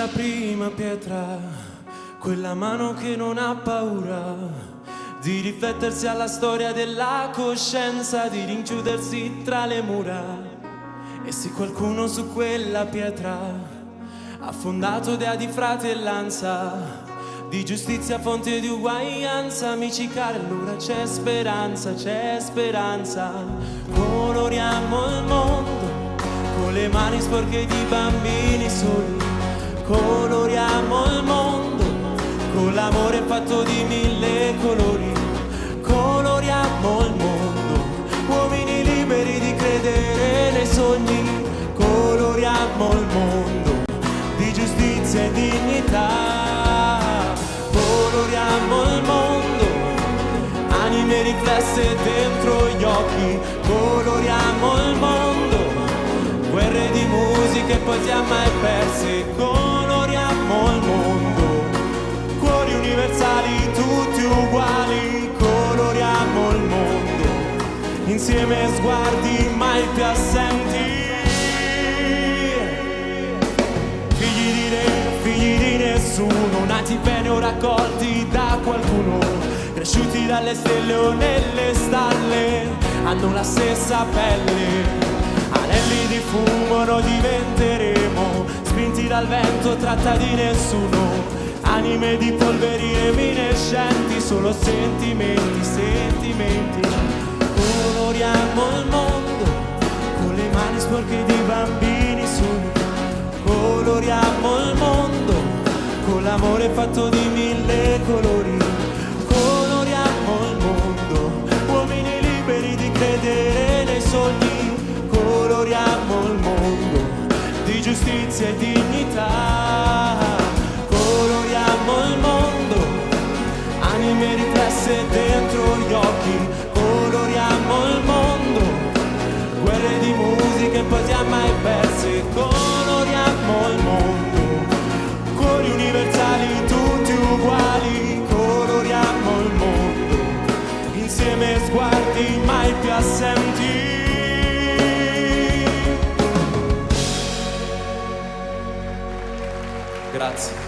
la prima pietra, quella mano che non ha paura di riflettersi alla storia della coscienza, di rinchiudersi tra le mura. E se qualcuno su quella pietra ha fondato dea di fratellanza, di giustizia fonte di uguaglianza, amici cari, allora c'è speranza, c'è speranza. Coloriamo il mondo con le mani sporche di bambini soli, coloriamo il mondo con l'amore fatto di 1000 colori, coloriamo il mondo, uomini liberi di credere nei sogni, coloriamo il mondo di giustizia e dignità, coloriamo il mondo, anime riflesse dentro gli occhi, coloriamo il mondo, guerre di musica e poesia mai perse, coloriamo il mondo, cuori universali tutti uguali, coloriamo il mondo, insieme sguardi mai più assenti, figli di nessuno, nati bene o raccolti da qualcuno, cresciuti dalle stelle o nelle stalle, hanno la stessa pelle. Anelli di fumo noi diventeremo, spinti dal vento, tratta di nessuno, anime di polveri eminescenti, solo sentimenti, sentimenti. Coloriamo il mondo con le mani sporche di bambini soli, coloriamo il mondo con l'amore fatto di 1000 colori, coloriamo il mondo, uomini liberi di credere nei sogni, coloriamo il mondo di giustizia e dignità, coloriamo il mondo, anime riflesse dentro gli occhi, coloriamo il mondo, guerre di musica e poesia mai perse, coloriamo il mondo, cuori universali tutti uguali, coloriamo il mondo, insieme sguardi mai più assenti. Grazie.